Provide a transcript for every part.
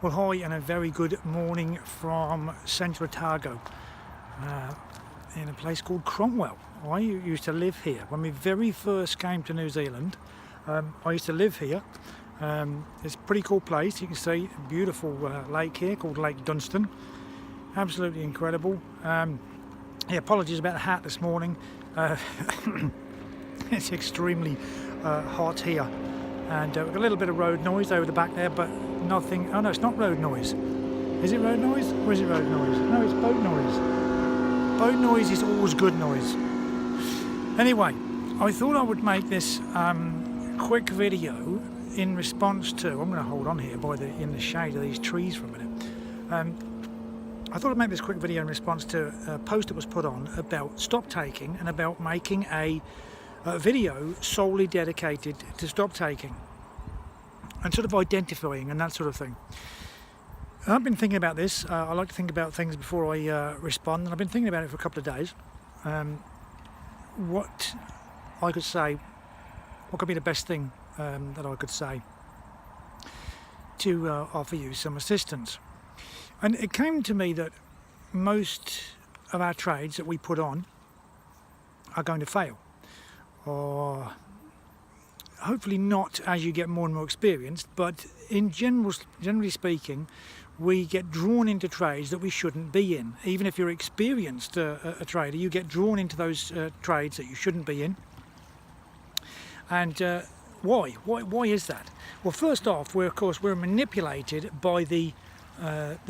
Well, hi, and a very good morning from Central Otago, in a place called Cromwell. I used to live here when we very first came to New Zealand. I used to live here. It's a pretty cool place. You can see a beautiful lake here called Lake Dunstan. Absolutely incredible. Yeah, apologies about the hat this morning. It's extremely hot here, and we've got a little bit of road noise over the back there, but nothing. Oh no, it's not road noise. Is it road noise or is it road noise? No, it's boat noise. Boat noise is always good noise. Anyway, I thought I would make this quick video in response to. I'm going to hold on here in the shade of these trees for a minute. I thought I'd make this quick video in response to a post that was put on about stop taking and about making a video solely dedicated to stop taking and sort of identifying and that sort of thing. I've been thinking about this. I like to think about things before I respond, and I've been thinking about it for a couple of days. What I could say, what could be the best thing that I could say to offer you some assistance. And it came to me that most of our trades that we put on are going to fail, or hopefully not as you get more and more experienced, but generally speaking, we get drawn into trades that we shouldn't be in. Even if you're experienced a trader, you get drawn into those trades that you shouldn't be in. And why? Why is that? Well, first off, we're manipulated by the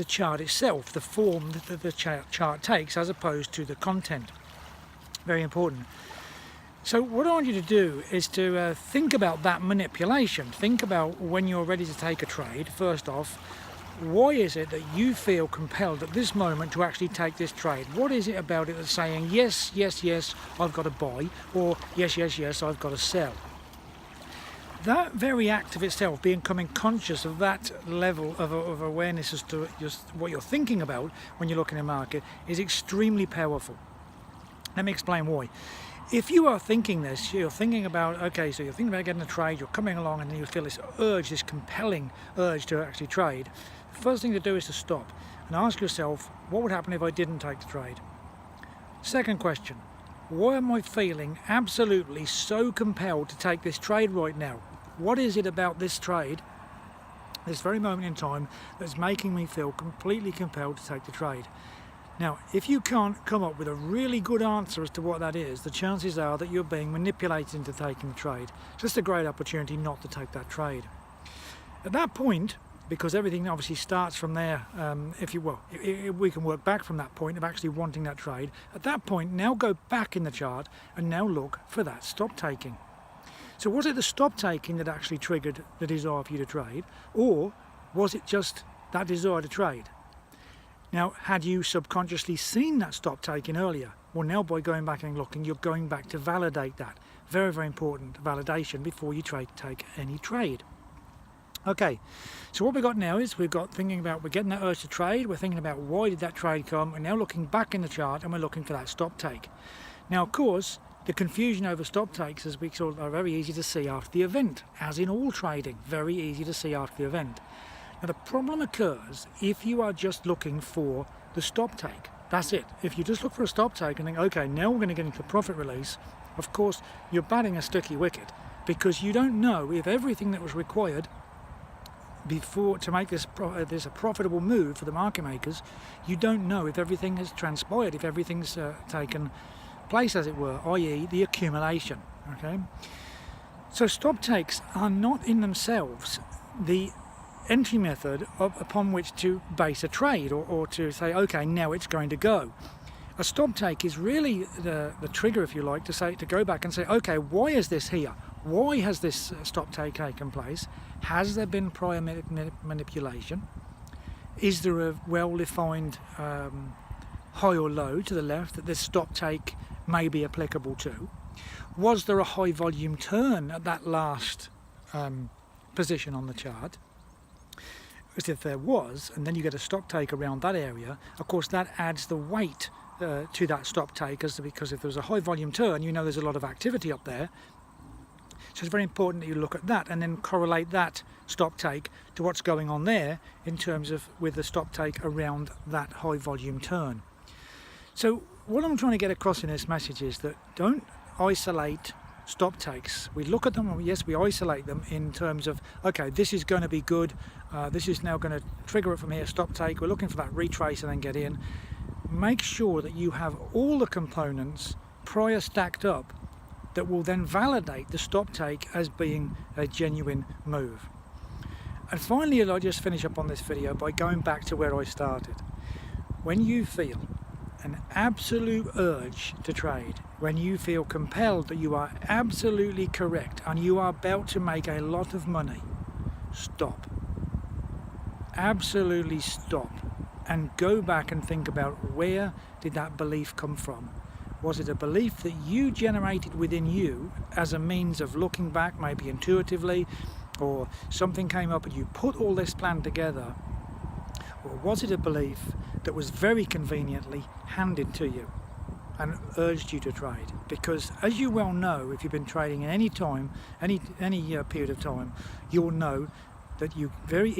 chart itself, the form that the chart takes, as opposed to the content. Very important. So what I want you to do is to think about that manipulation. Think about when you're ready to take a trade. First off, why is it that you feel compelled at this moment to actually take this trade? What is it about it that's saying, yes, yes, yes, I've got to buy, or yes, yes, yes, I've got to sell? That very act of itself, becoming conscious of that level of awareness as to just what you're thinking about when you're looking at a market, is extremely powerful. Let me explain why. If you are thinking this, you're thinking about, okay, so you're thinking about getting a trade, you're coming along and then you feel this urge, this compelling urge to actually trade, the first thing to do is to stop and ask yourself, what would happen if I didn't take the trade? Second question, why am I feeling absolutely so compelled to take this trade right now? What is it about this trade, this very moment in time, that's making me feel completely compelled to take the trade? Now, if you can't come up with a really good answer as to what that is, the chances are that you're being manipulated into taking the trade. It's just a great opportunity not to take that trade. At that point, because everything obviously starts from there, we can work back from that point of actually wanting that trade. At that point, now go back in the chart and now look for that stop taking. So was it the stop taking that actually triggered the desire for you to trade, or was it just that desire to trade? Now, had you subconsciously seen that stop taking earlier? Well, now by going back and looking, you're going back to validate that. Very, very important validation before you take any trade. Okay, so what we've got now is we're getting that urge to trade, we're thinking about why did that trade come, and now looking back in the chart and we're looking for that stop take. Now, of course, the confusion over stop takes, as we saw, are very easy to see after the event, as in all trading, very easy to see after the event. Now, the problem occurs if you are just looking for the stop take. That's it. If you just look for a stop take and think, okay, now we're going to get into the profit release, of course, you're batting a sticky wicket, because you don't know if everything that was required before to make this a profitable move for the market makers, you don't know if everything has transpired, if everything's taken place, as it were, i.e. the accumulation. Okay. So stop takes are not in themselves the entry method upon which to base a trade, or to say, okay, now it's going to go. A stop take is really the trigger, if you like, to go back and say, okay, why is this here? Why has this stop take taken place? Has there been prior manipulation? Is there a well-defined high or low to the left that this stop take may be applicable to? Was there a high volume turn at that last position on the chart? Because if there was, and then you get a stop take around that area, of course that adds the weight to that stop take, because if there's a high volume turn, you know there's a lot of activity up there, So it's very important that you look at that and then correlate that stop take to what's going on there in terms of with the stop take around that high volume turn. So what I'm trying to get across in this message is that don't isolate stop takes. We look at them, and yes, we isolate them in terms of, okay, this is going to be good, this is now going to trigger it from here, stop take, we're looking for that retrace and then get in. Make sure that you have all the components prior stacked up that will then validate the stop take as being a genuine move. And finally, I'll just finish up on this video by going back to where I started. When you feel an absolute urge to trade, when you feel compelled that you are absolutely correct and you are about to make a lot of money, stop. Absolutely stop and go back and think about, where did that belief come from? Was it a belief that you generated within you as a means of looking back, maybe intuitively, or something came up and you put all this plan together? Or was it a belief that was very conveniently handed to you and urged you to trade? Because as you well know, if you've been trading at any time, any period of time, you'll know that it's very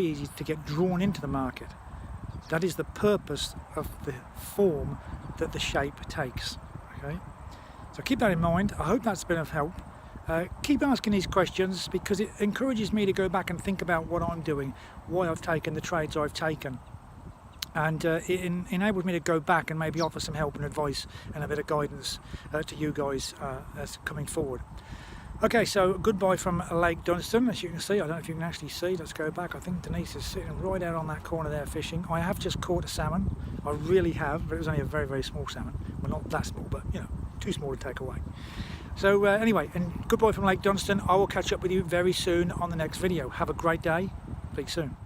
easy to get drawn into the market. That is the purpose of the form that the shape takes. Okay, so keep that in mind. I hope that's been of help. Keep asking these questions, because it encourages me to go back and think about what I'm doing, why I've taken the trades I've taken, and it enables me to go back and maybe offer some help and advice and a bit of guidance to you guys as coming forward. Okay, so goodbye from Lake Dunstan. As you can see, I don't know if you can actually see, let's go back. I think Denise is sitting right out on that corner there fishing. I have just caught a salmon, I really have, but it was only a very, very small salmon. Well, not that small, but you know, too small to take away. So anyway, and goodbye from Lake Dunstan. I will catch up with you very soon on the next video. Have a great day. Speak soon.